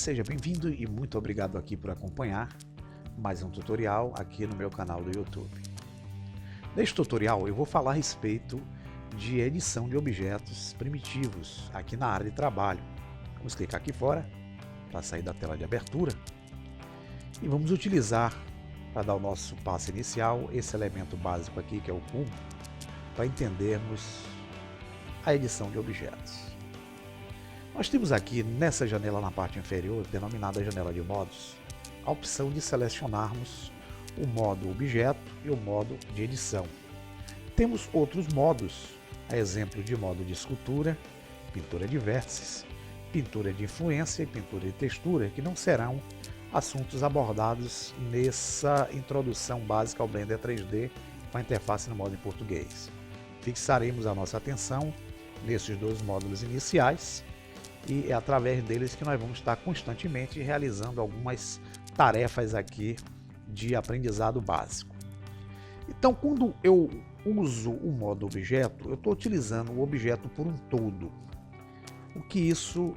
Seja bem-vindo e muito obrigado aqui por acompanhar mais um tutorial aqui no meu canal do YouTube. Neste tutorial eu vou falar a respeito de edição de objetos primitivos aqui na área de trabalho. Vamos clicar aqui fora para sair da tela de abertura e vamos utilizar, para dar o nosso passo inicial, esse elemento básico aqui que é o cubo, para entendermos a edição de objetos. Nós temos aqui nessa janela na parte inferior, denominada janela de modos, a opção de selecionarmos o modo objeto e o modo de edição. Temos outros modos, a exemplo de modo de escultura, pintura de vértices, pintura de influência e pintura de textura, que não serão assuntos abordados nessa introdução básica ao Blender 3D com a interface no modo em português. Fixaremos a nossa atenção nesses dois módulos iniciais e é através deles que nós vamos estar constantemente realizando algumas tarefas aqui de aprendizado básico. Então, quando eu uso o modo objeto, eu estou utilizando o objeto por um todo. O que isso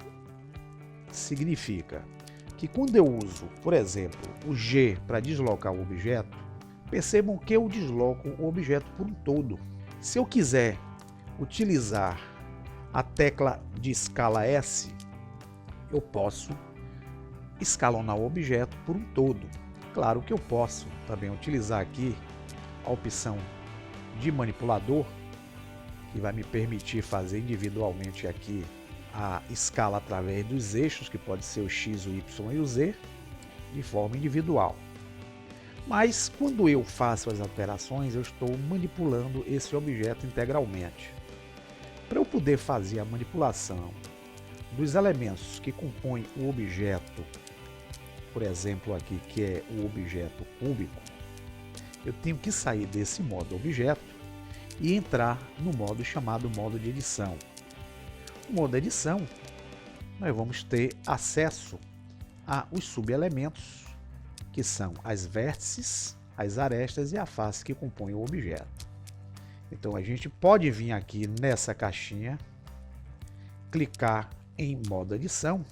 significa? Que quando eu uso, por exemplo, o G para deslocar o objeto, percebam que eu desloco o objeto por um todo. Se eu quiser utilizar a tecla de escala S, eu posso escalonar o objeto por um todo. Claro que eu posso também utilizar aqui a opção de manipulador, que vai me permitir fazer individualmente aqui a escala através dos eixos, que pode ser o X, o Y e o Z, de forma individual. Mas quando eu faço as alterações, eu estou manipulando esse objeto integralmente. Para eu poder fazer a manipulação dos elementos que compõem o objeto, por exemplo aqui que é o objeto cúbico, eu tenho que sair desse modo objeto e entrar no modo chamado modo de edição. No modo de edição, nós vamos ter acesso aos subelementos, que são as vértices, as arestas e a face que compõem o objeto. Então a gente pode vir aqui nessa caixinha, clicar em modo edição,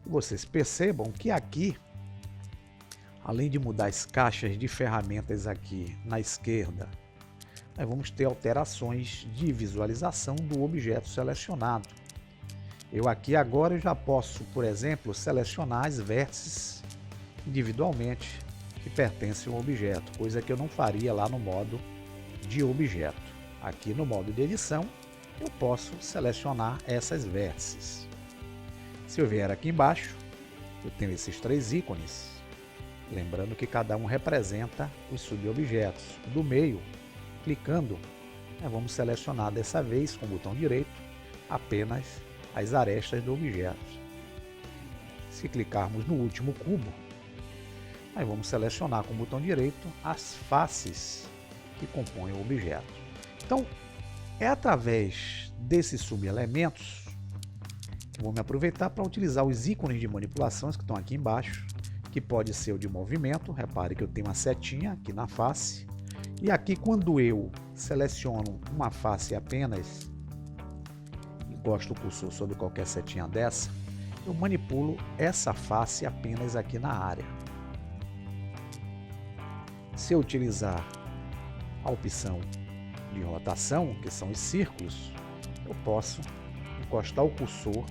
e vocês percebam que aqui, além de mudar as caixas de ferramentas aqui na esquerda, nós vamos ter alterações de visualização do objeto selecionado. Eu aqui agora já posso, por exemplo, selecionar as vértices individualmente que pertencem ao objeto, coisa que eu não faria lá no modo de objeto. Aqui no modo de edição eu posso selecionar essas vértices. Se eu vier aqui embaixo, eu tenho esses três ícones, lembrando que cada um representa os subobjetos. Do meio, clicando, nós vamos selecionar dessa vez com o botão direito apenas as arestas do objeto. Se clicarmos no último cubo, nós vamos selecionar com o botão direito as faces que compõem o objeto. Então, é através desses subelementos que vou me aproveitar para utilizar os ícones de manipulações que estão aqui embaixo, que pode ser o de movimento. Repare que eu tenho uma setinha aqui na face, e aqui quando eu seleciono uma face apenas, encosto o cursor sobre qualquer setinha dessa, eu manipulo essa face apenas aqui na área. Se eu utilizar a opção de rotação, que são os círculos, eu posso encostar o cursor,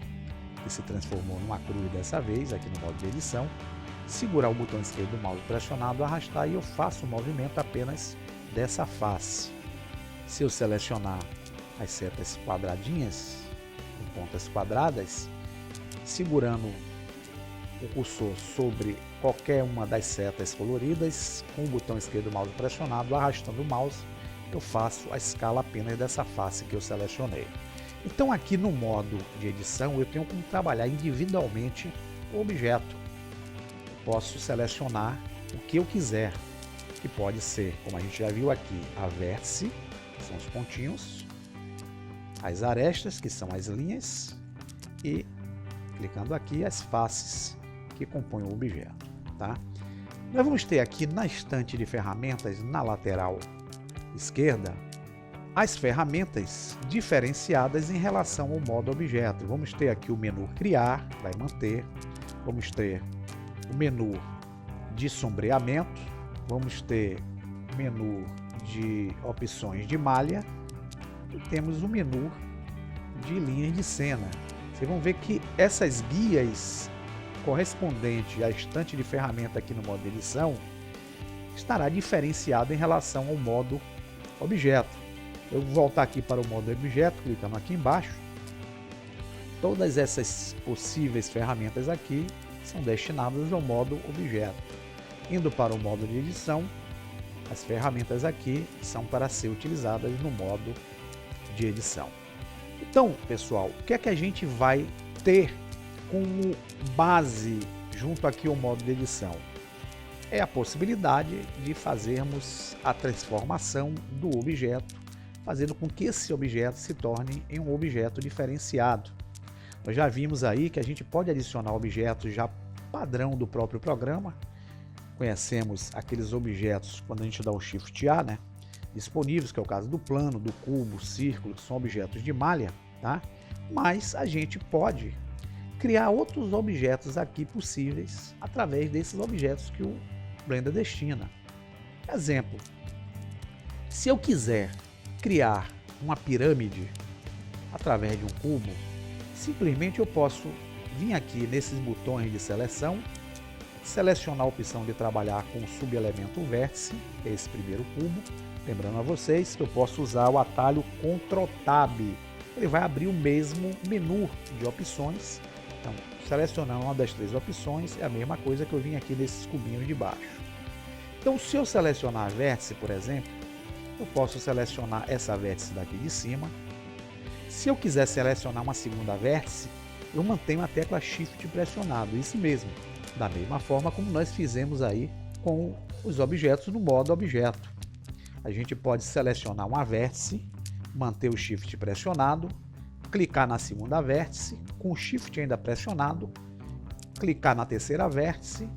que se transformou numa cruz dessa vez, aqui no modo de edição, segurar o botão esquerdo do mouse pressionado, arrastar, e eu faço o movimento apenas dessa face. Se eu selecionar as setas quadradinhas, com pontas quadradas, segurando o cursor sobre qualquer uma das setas coloridas, com o botão esquerdo do mouse pressionado, arrastando o mouse, eu faço a escala apenas dessa face que eu selecionei. Então aqui no modo de edição eu tenho como trabalhar individualmente o objeto. Eu posso selecionar o que eu quiser, que pode ser, como a gente já viu aqui, a vértice, que são os pontinhos, as arestas, que são as linhas, e clicando aqui as faces que compõem o objeto. Tá? Nós vamos ter aqui na estante de ferramentas, na lateral esquerda, as ferramentas diferenciadas em relação ao modo objeto. Vamos ter aqui o menu criar, vai manter, vamos ter o menu de sombreamento, vamos ter o menu de opções de malha e temos o menu de linhas de cena. Vocês vão ver que essas guias correspondentes à estante de ferramenta aqui no modo de edição estará diferenciado em relação ao modo objeto. Eu vou voltar aqui para o modo objeto, clicando aqui embaixo. Todas essas possíveis ferramentas aqui são destinadas ao modo objeto. Indo para o modo de edição, as ferramentas aqui são para ser utilizadas no modo de edição. Então, pessoal, o que é que a gente vai ter como base junto aqui ao modo de edição? É a possibilidade de fazermos a transformação do objeto, fazendo com que esse objeto se torne em um objeto diferenciado. Nós já vimos aí que a gente pode adicionar objetos já padrão do próprio programa. Conhecemos aqueles objetos quando a gente dá o Shift A, né? Disponíveis, que é o caso do plano, do cubo, círculo, que são objetos de malha, tá? Mas a gente pode criar outros objetos aqui possíveis através desses objetos que o Blender destina. Exemplo, se eu quiser criar uma pirâmide através de um cubo, simplesmente eu posso vir aqui nesses botões de seleção, selecionar a opção de trabalhar com o subelemento vértice, que é esse primeiro cubo. Lembrando a vocês que eu posso usar o atalho Ctrl Tab. Ele vai abrir o mesmo menu de opções. Então, selecionando uma das três opções, é a mesma coisa que eu vim aqui nesses cubinhos de baixo. Então, se eu selecionar a vértice, por exemplo, eu posso selecionar essa vértice daqui de cima. Se eu quiser selecionar uma segunda vértice, eu mantenho a tecla Shift pressionado, isso mesmo, da mesma forma como nós fizemos aí com os objetos no modo objeto. A gente pode selecionar uma vértice, manter o Shift pressionado, clicar na segunda vértice, com o Shift ainda pressionado, clicar na terceira vértice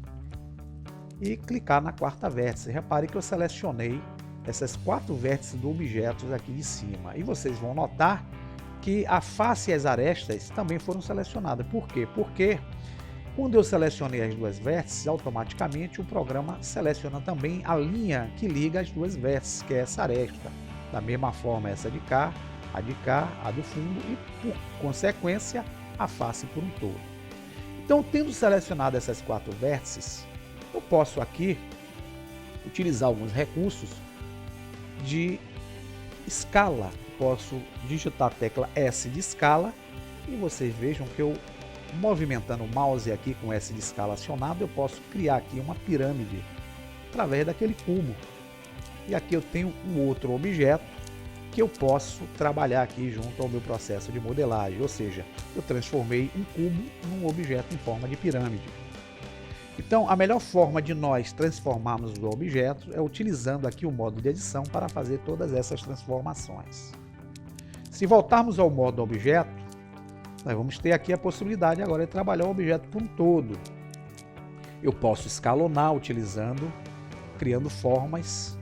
e clicar na quarta vértice. Repare que eu selecionei essas 4 vértices do objeto aqui de cima. E vocês vão notar que a face e as arestas também foram selecionadas. Por quê? Porque quando eu selecionei as 2 vértices, automaticamente o programa seleciona também a linha que liga as 2 vértices, que é essa aresta. Da mesma forma, essa de cá, a do fundo e, por consequência, a face por um todo. Então, tendo selecionado essas 4 vértices, eu posso aqui utilizar alguns recursos de escala. Posso digitar a tecla S de escala e vocês vejam que eu, movimentando o mouse aqui com S de escala acionado, eu posso criar aqui uma pirâmide através daquele cubo. E aqui eu tenho um outro objeto que eu posso trabalhar aqui junto ao meu processo de modelagem, ou seja, eu transformei um cubo num objeto em forma de pirâmide. Então, a melhor forma de nós transformarmos os objetos é utilizando aqui o modo de edição para fazer todas essas transformações. Se voltarmos ao modo objeto, nós vamos ter aqui a possibilidade agora de trabalhar o objeto por um todo. Eu posso escalonar criando formas.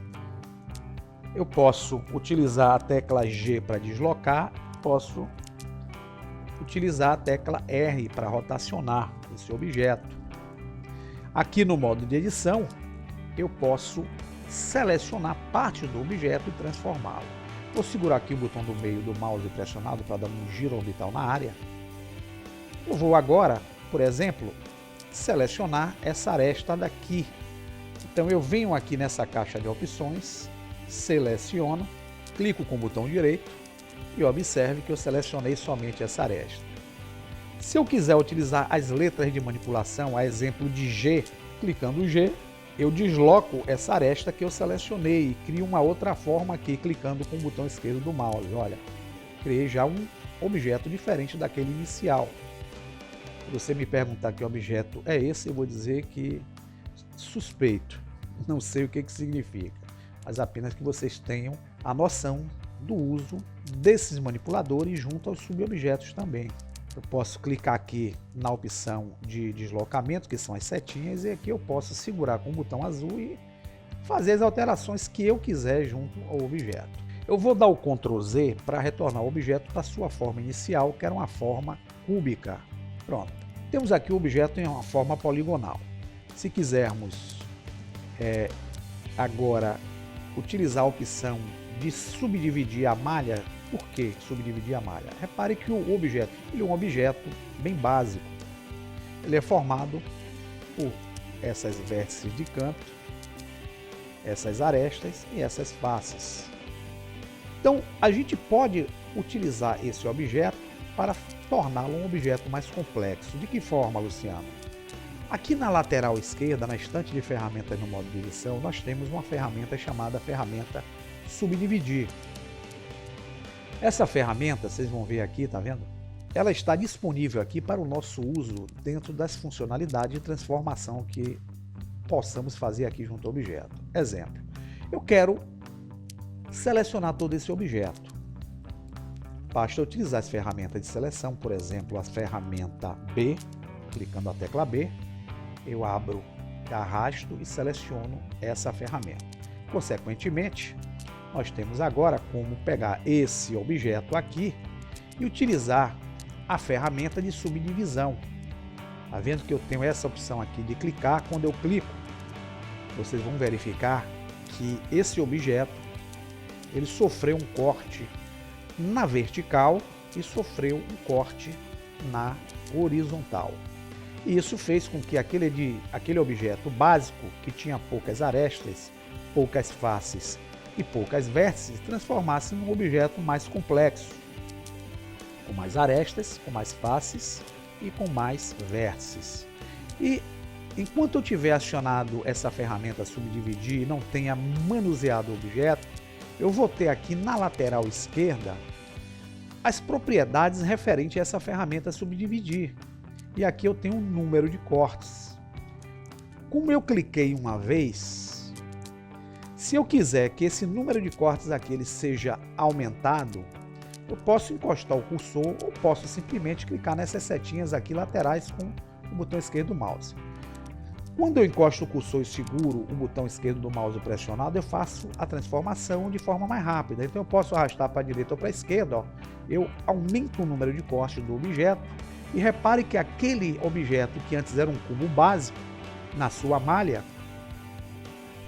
Eu posso utilizar a tecla G para deslocar, posso utilizar a tecla R para rotacionar esse objeto. Aqui no modo de edição, eu posso selecionar parte do objeto e transformá-lo. Vou segurar aqui o botão do meio do mouse pressionado para dar um giro orbital na área. Eu vou agora, por exemplo, selecionar essa aresta daqui. Então eu venho aqui nessa caixa de opções, seleciono, clico com o botão direito e observe que eu selecionei somente essa aresta. Se eu quiser utilizar as letras de manipulação, a exemplo de G, clicando G, eu desloco essa aresta que eu selecionei e crio uma outra forma aqui, clicando com o botão esquerdo do mouse. Olha, criei já um objeto diferente daquele inicial. Se você me perguntar que objeto é esse, eu vou dizer que suspeito, não sei o que significa, mas apenas que vocês tenham a noção do uso desses manipuladores junto aos subobjetos também. Eu posso clicar aqui na opção de deslocamento, que são as setinhas, e aqui eu posso segurar com o botão azul e fazer as alterações que eu quiser junto ao objeto. Eu vou dar o Ctrl Z para retornar o objeto para sua forma inicial, que era uma forma cúbica. Pronto. Temos aqui o objeto em uma forma poligonal. Se quisermos agora utilizar a opção de subdividir a malha, por que subdividir a malha? Repare que o objeto ele é um objeto bem básico. Ele é formado por essas vértices de canto, essas arestas e essas faces. Então, a gente pode utilizar esse objeto para torná-lo um objeto mais complexo. De que forma, Luciano? Aqui na lateral esquerda, na estante de ferramentas no modo de edição, nós temos uma ferramenta chamada ferramenta Subdividir. Essa ferramenta, vocês vão ver aqui, tá vendo? Ela está disponível aqui para o nosso uso dentro das funcionalidades de transformação que possamos fazer aqui junto ao objeto. Exemplo, eu quero selecionar todo esse objeto. Basta utilizar as ferramentas de seleção, por exemplo, a ferramenta B, clicando a tecla B, eu abro, arrasto e seleciono essa ferramenta. Consequentemente, nós temos agora como pegar esse objeto aqui e utilizar a ferramenta de subdivisão. Está vendo que eu tenho essa opção aqui de clicar? Quando eu clico, vocês vão verificar que esse objeto ele sofreu um corte na vertical e sofreu um corte na horizontal. E isso fez com que aquele objeto básico, que tinha poucas arestas, poucas faces e poucas vértices, transformasse num objeto mais complexo, com mais arestas, com mais faces e com mais vértices. E enquanto eu tiver acionado essa ferramenta subdividir e não tenha manuseado o objeto, eu vou ter aqui na lateral esquerda as propriedades referentes a essa ferramenta subdividir. E aqui eu tenho um número de cortes. Como eu cliquei uma vez, se eu quiser que esse número de cortes aqui ele seja aumentado, eu posso encostar o cursor ou posso simplesmente clicar nessas setinhas aqui laterais com o botão esquerdo do mouse. Quando eu encosto o cursor e seguro o botão esquerdo do mouse pressionado, eu faço a transformação de forma mais rápida. Então eu posso arrastar para a direita ou para a esquerda, ó. Eu aumento o número de cortes do objeto e repare que aquele objeto que antes era um cubo básico, na sua malha,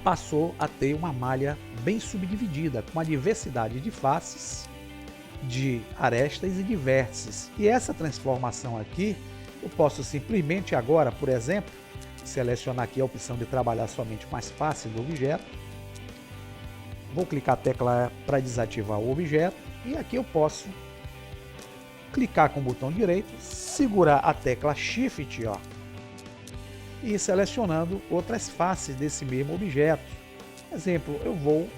passou a ter uma malha bem subdividida, com uma diversidade de faces, de arestas e de vértices. E essa transformação aqui, eu posso simplesmente agora, por exemplo, selecionar aqui a opção de trabalhar somente com as faces do objeto. Vou clicar a tecla para desativar o objeto e aqui eu posso clicar com o botão direito, segurar a tecla Shift, ó, e ir selecionando outras faces desse mesmo objeto. Exemplo, eu vou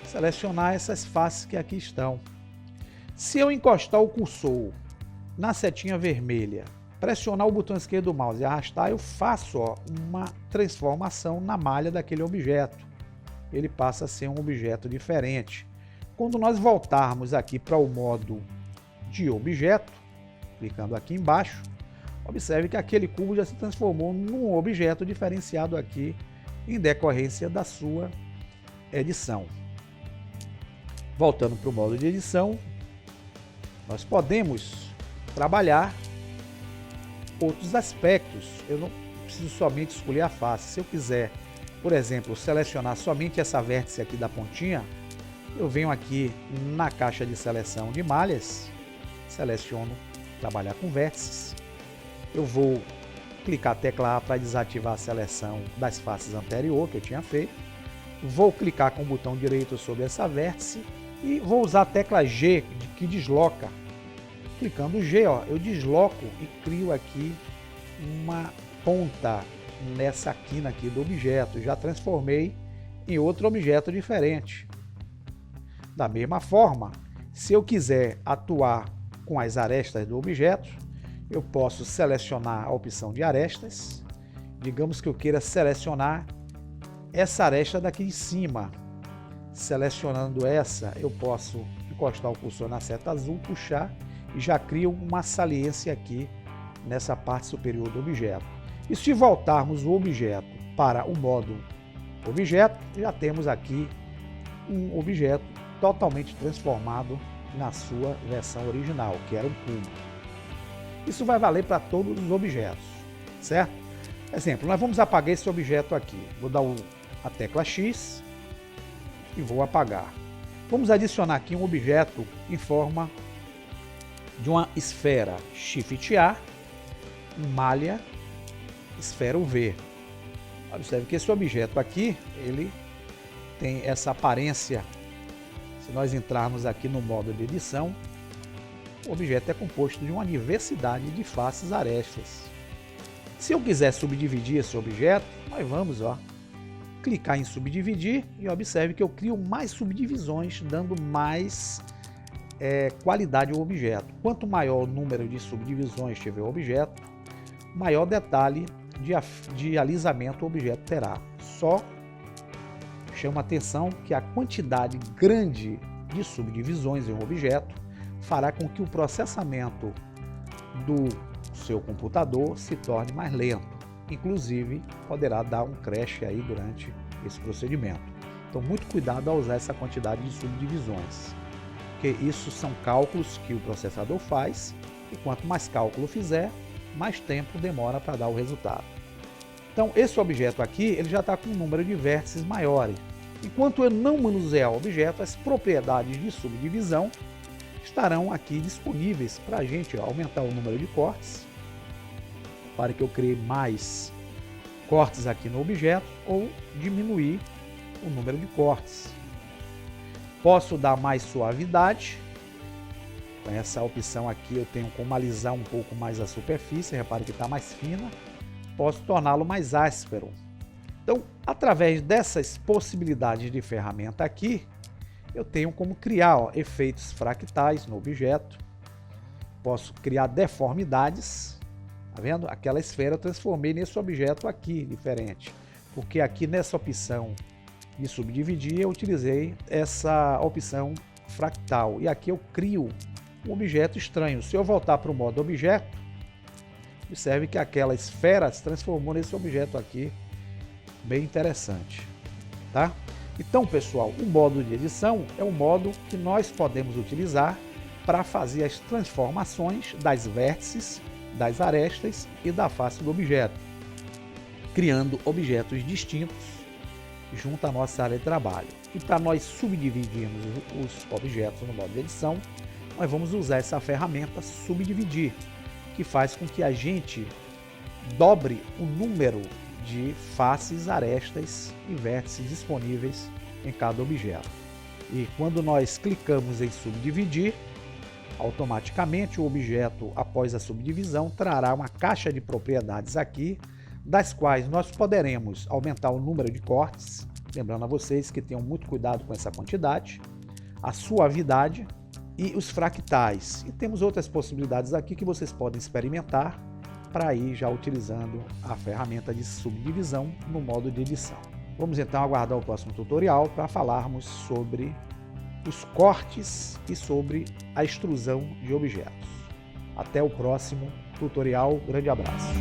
selecionar essas faces que aqui estão. Se eu encostar o cursor na setinha vermelha, pressionar o botão esquerdo do mouse e arrastar, eu faço uma transformação na malha daquele objeto. Ele passa a ser um objeto diferente. Quando nós voltarmos aqui para o modo de objeto, clicando aqui embaixo, observe que aquele cubo já se transformou num objeto diferenciado aqui em decorrência da sua edição. Voltando para o modo de edição, nós podemos trabalhar outros aspectos. Eu não preciso somente escolher a face. Se eu quiser, por exemplo, selecionar somente essa vértice aqui da pontinha, eu venho aqui na caixa de seleção de malhas, seleciono trabalhar com vértices. Eu vou clicar a tecla A para desativar a seleção das faces anterior que eu tinha feito. Vou clicar com o botão direito sobre essa vértice e vou usar a tecla G que desloca. Clicando G, ó, eu desloco e crio aqui uma ponta nessa quina aqui do objeto. Já transformei em outro objeto diferente. Da mesma forma, se eu quiser atuar com as arestas do objeto, eu posso selecionar a opção de arestas. Digamos que eu queira selecionar essa aresta daqui de cima. Selecionando essa, eu posso encostar o cursor na seta azul, puxar e já crio uma saliência aqui nessa parte superior do objeto. E se voltarmos o objeto para o modo objeto, já temos aqui um objeto totalmente transformado na sua versão original, que era um cubo. Isso vai valer para todos os objetos, certo? Exemplo, nós vamos apagar esse objeto aqui. Vou dar a tecla X e vou apagar. Vamos adicionar aqui um objeto em forma de uma esfera Shift A, malha, esfera UV. Observe que esse objeto aqui, ele tem essa aparência. Se nós entrarmos aqui no modo de edição, o objeto é composto de uma diversidade de faces arestas. Se eu quiser subdividir esse objeto, nós vamos clicar em subdividir e observe que eu crio mais subdivisões, dando mais qualidade ao objeto. Quanto maior o número de subdivisões tiver o objeto, maior detalhe de alisamento o objeto terá. Só chama atenção que a quantidade grande de subdivisões em um objeto fará com que o processamento do seu computador se torne mais lento. Inclusive, poderá dar um crash aí durante esse procedimento. Então, muito cuidado ao usar essa quantidade de subdivisões, porque isso são cálculos que o processador faz e quanto mais cálculo fizer, mais tempo demora para dar o resultado. Então, esse objeto aqui, ele já está com um número de vértices maiores. Enquanto eu não manusear o objeto, as propriedades de subdivisão estarão aqui disponíveis para a gente aumentar o número de cortes, para que eu crie mais cortes aqui no objeto, ou diminuir o número de cortes. Posso dar mais suavidade. Com essa opção aqui eu tenho como alisar um pouco mais a superfície, repare que está mais fina. Posso torná-lo mais áspero. Então, através dessas possibilidades de ferramenta aqui, eu tenho como criar efeitos fractais no objeto. Posso criar deformidades. Tá vendo? Aquela esfera eu transformei nesse objeto aqui, diferente. Porque aqui nessa opção de subdividir, eu utilizei essa opção fractal. E aqui eu crio um objeto estranho. Se eu voltar para o modo objeto, observe que aquela esfera se transformou nesse objeto aqui, bem interessante, tá? Então, pessoal, o modo de edição é um modo que nós podemos utilizar para fazer as transformações das vértices, das arestas e da face do objeto, criando objetos distintos junto à nossa área de trabalho. E para nós subdividirmos os objetos no modo de edição, nós vamos usar essa ferramenta subdividir, que faz com que a gente dobre o número de faces, arestas e vértices disponíveis em cada objeto. E quando nós clicamos em subdividir, automaticamente o objeto, após a subdivisão, trará uma caixa de propriedades aqui, das quais nós poderemos aumentar o número de cortes, lembrando a vocês que tenham muito cuidado com essa quantidade, a suavidade e os fractais. E temos outras possibilidades aqui que vocês podem experimentar para ir já utilizando a ferramenta de subdivisão no modo de edição. Vamos então aguardar o próximo tutorial para falarmos sobre os cortes e sobre a extrusão de objetos. Até o próximo tutorial. Grande abraço.